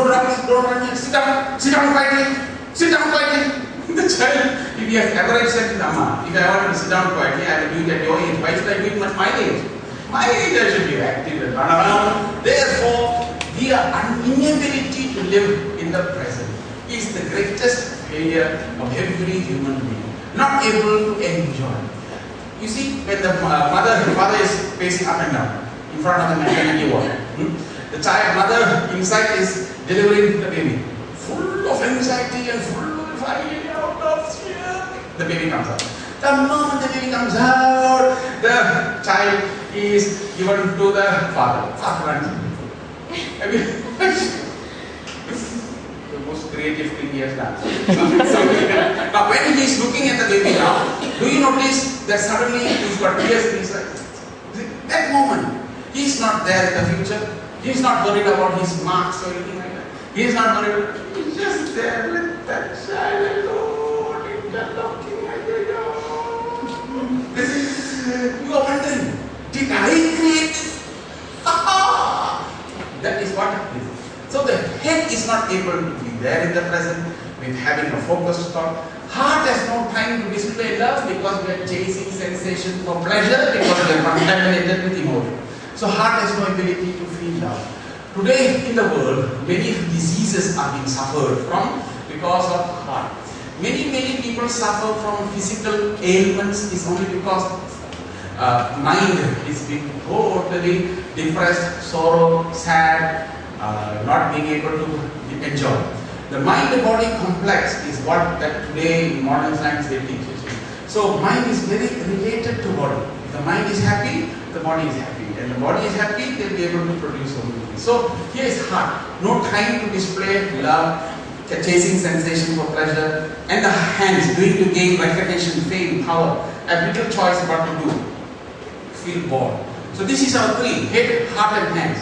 don't drop it, don't run it, sit down quietly, sit down quietly. The child, if he has ever said to Amma, if I want to sit down quietly, I will do it at your age. Why should I do it at my age? My age I should be active and run around. Therefore, our inability to live in the present is the greatest failure of every human being. Not able to enjoy. You see, when the father is pacing up and down in front of the maternity ward, the mother inside is delivering the baby, full of anxiety and full of finding out of fear. The baby comes out. The moment the baby comes out, the child is given to the father. Father runs. I mean, the most creative thing he has done. Now, when he is looking at the baby now, do you notice that suddenly he's got tears in his eyes? That moment, he is not there in the future. He is not worried about his marks or anything like that. He is not worried about it. He's just there with that child alone, interlocking like a dog. You are wondering, did I create this? That is what it is. So the head is not able to be there in the present with having a focused thought. Heart has no time to display love because we are chasing sensation for pleasure because we are contaminated with emotion. So heart has no ability to feel love. Today in the world, many diseases are being suffered from because of heart. Many people suffer from physical ailments is only because mind is being totally depressed, sorrow, sad, not being able to enjoy. The mind-body complex is what that today in modern science they teach us. So mind is very related to body. If the mind is happy, the body is happy. And the body is happy, they'll be able to produce something. So here is heart. No time to display love, chasing sensation for pleasure. And the hands, doing to gain recognition, fame, power. Have little choice what to do. Feel bored. So this is our three: head, heart and hands.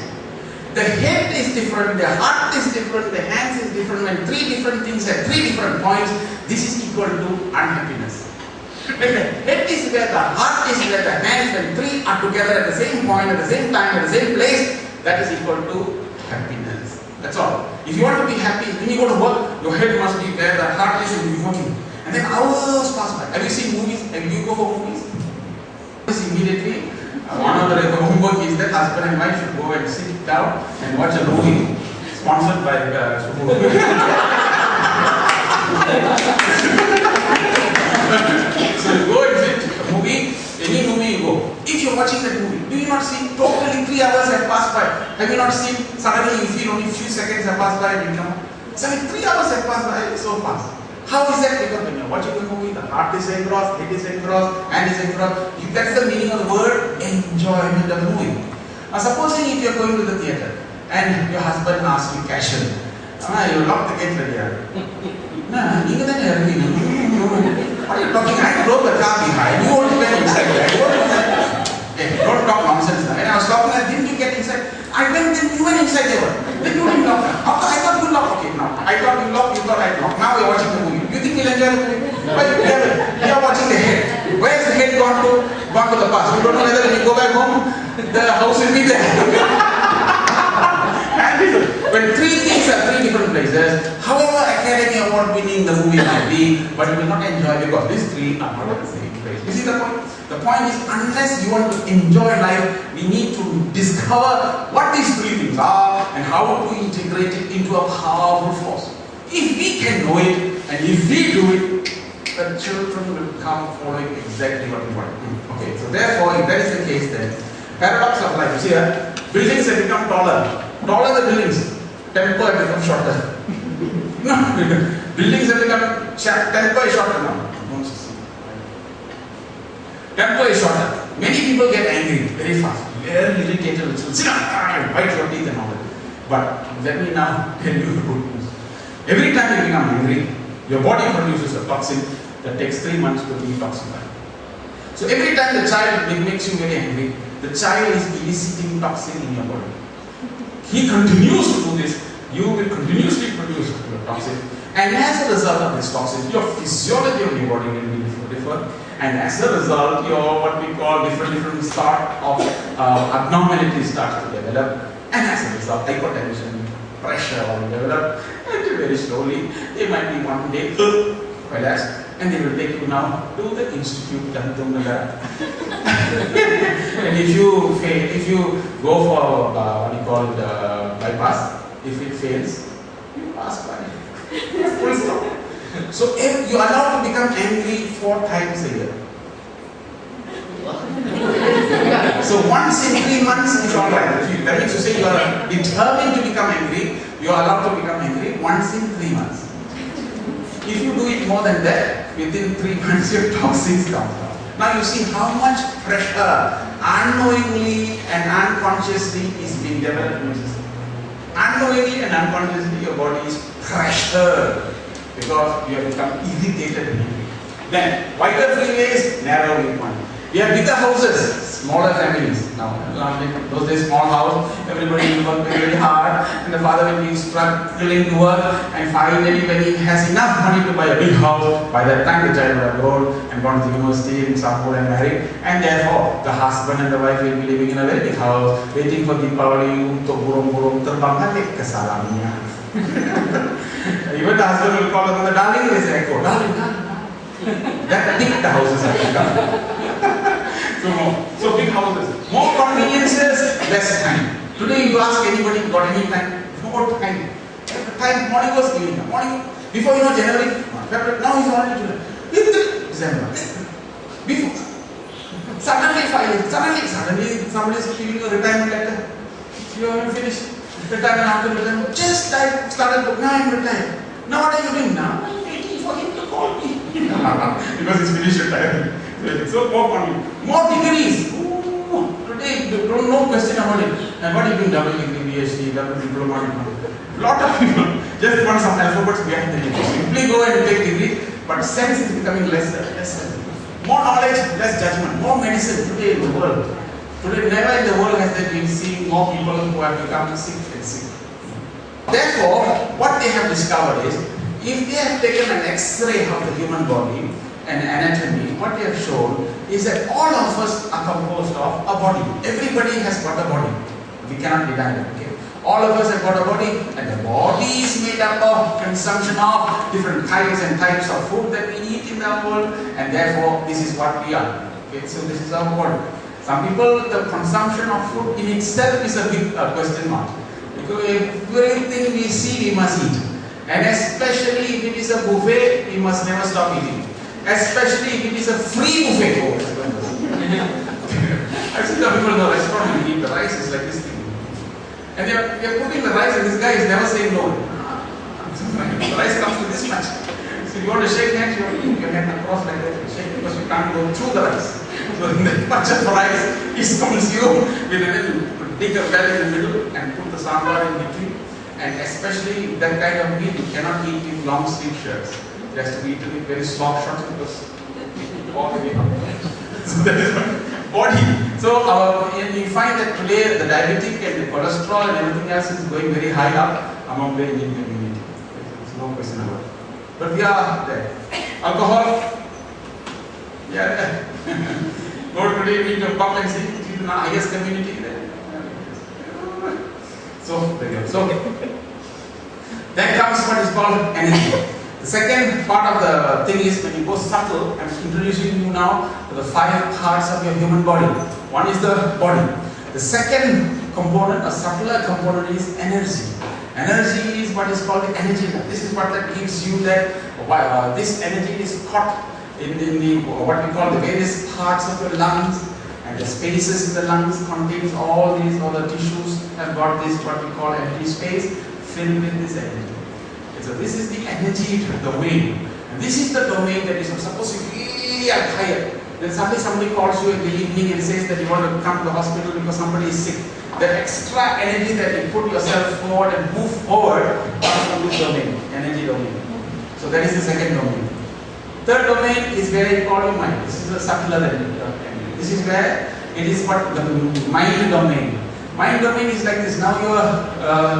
The head is different, the heart is different, the hands is different. When three different things at three different points, this is equal to unhappiness. When the head is where the heart is where the hands, when three are together at the same point, at the same time, at the same place, that is equal to happiness. That's all. If you want to be happy, when you go to work, your head must be where the heart is and you working. And then hours pass by. Have you seen movies? Have you go for movies? Immediately, one of the homework is that husband and wife should go and sit down and watch a movie sponsored by Suresh. So you go and sit a movie, any movie you go. If you're watching that movie, do you not see totally 3 hours have passed by? Have you not seen suddenly you feel only few seconds have passed by and you come? So 3 hours have passed by so fast. How is that? Because when you're watching the movie, the heart is engrossed, head is engrossed, hand is engrossed. That's the meaning of the word enjoyment of the movie. Now supposing if you're going to the theatre and your husband asks you casually, you lock the gate ready. What are you talking? I drove the car behind. You won't get inside. Don't talk nonsense. When I was talking, didn't you get inside? I went, then you went inside there. Then you didn't lock. I thought you locked. Okay, now. I thought you locked, you thought I locked. Now we're watching the movie. You think we'll enjoy the movie? But you're watching the head. Where's the head gone to the past? You don't know whether when you go back home, the house will be there. When three things are three different places, however Academy Award winning the movie might be, but you will not enjoy because these three are not at the same place. You see the point? The point is, unless you want to enjoy life, we need to discover what these three things are and how to integrate it into a powerful force. If we can know it and if we do it, the children will come following exactly what we want. Okay, so therefore, if that is the case, then paradox of life. You see that buildings have become taller. Taller the buildings, tempo have become shorter. No, buildings have become tempo is shorter now. Tempo is shorter. Many people get angry very fast, very irritated. Sit down, bite your teeth and all that. But let me now tell you the good news. Every time you become angry, your body produces a toxin that takes 3 months to detoxify. So every time the child makes you very angry, the child is eliciting toxin in your body. He continues to do this, you will continuously produce your toxin, and as a result of this toxin, your physiology of your body will be different, and as a result, your what we call different sort of abnormalities start to develop, and as a result, hypertension, pressure or develop, and very slowly, they might be one day, relax, and they will take you now to the institute. And if you fail, if you go for what you call bypass, if it fails, you pass by. Full stop. So if you are allowed to become angry 4 times a year. So once in 3 months is alright. That means to say you are determined to become angry, you are allowed to become angry once in 3 months. If you do it more than that, within 3 months your toxins come down. Now you see how much pressure unknowingly and unconsciously is being developed in your system. Unknowingly and unconsciously your body is pressured because you have become irritated and angry. Then, wider freeways, narrow viewpoint. We have bigger houses, smaller families. Now, those days, small house, everybody will work very, very hard, and the father will be struggling to work, and finally, when he has enough money to buy a big house, by that time the child will have grown and gone to the university in some school and married, and therefore, the husband and the wife will be living in a very big house, waiting for Deepavali untuk burung-burung terbang balik ke sarangnya. Even the husband will call upon the darling, they say, "Oh, darling, darling." That big the houses have become. So big houses, more conveniences, less time. Today you ask anybody, got any time? No time. Time, morning was evening. Morning, before you know January, February, now is already July. December. Before, suddenly somebody is giving you a retirement letter. You haven't finished retirement after retirement. Just like started, now I'm retired. Now what are you doing now? I'm waiting for him to call me. Because he's finished retirement. So more degrees. Ooh, today, no question about it. And what are you doing? Double degree, PhD, double diploma. Lot of people just want some alphabets behind the name. Simply go and take degree, but sense is becoming lesser. More knowledge, less judgment. More medicine today in the world. Today, never in the world has there been seen more people who have become sick and sick. Therefore, what they have discovered is, if they have taken an X-ray of the human body and anatomy, what they have shown is that all of us are composed of a body. Everybody has got a body. We cannot deny that. Okay? All of us have got a body, and the body is made up of consumption of different kinds and types of food that we eat in the world, and therefore this is what we are. Okay? So this is our body. Some people, the consumption of food in itself is a big question mark. Because everything we see, we must eat. And especially if it is a buffet, we must never stop eating. Especially if it is a free buffet. I've seen the people in the restaurant and eat the rice, it's like this thing. And they are putting the rice, and this guy is never saying no. The rice comes to this much. So you want to shake hands, you have to put your hand across like that and shake, because you can't go through the rice. So that much of rice is consumed with a little, dig a well in the middle and put the sambar in between. And especially that kind of meat, you cannot eat in long sleeve shirts. It has to be eaten with very soft shorts because all the way up. So that is body. So you find that today the diabetic and the cholesterol and everything else is going very high up among the Indian community. There's no question about it. But we are there. Alcohol, yeah. Go today, meet your pub and see it is the highest community there. So there you go. So then comes what is called energy. The second part of the thing is when you go subtle, I'm introducing you now to the 5 parts of your human body. One is the body. The second component, a subtler component, is energy. Energy is what is called the energy. This is what that gives you that this energy is caught in the what we call the various parts of your lungs, and the spaces in the lungs contains all these other tissues have got this what we call empty space filled with this energy. So this is the energy domain, and this is the domain that is supposed to be really higher. Then suddenly somebody calls you in the evening and says that you want to come to the hospital because somebody is sick. The extra energy that you put yourself forward and move forward comes from this domain, energy domain. So that is the second domain. Third domain is where you call your mind. This is the subtler energy. This is where it is what the mind domain. Mind domain is like this. Now you are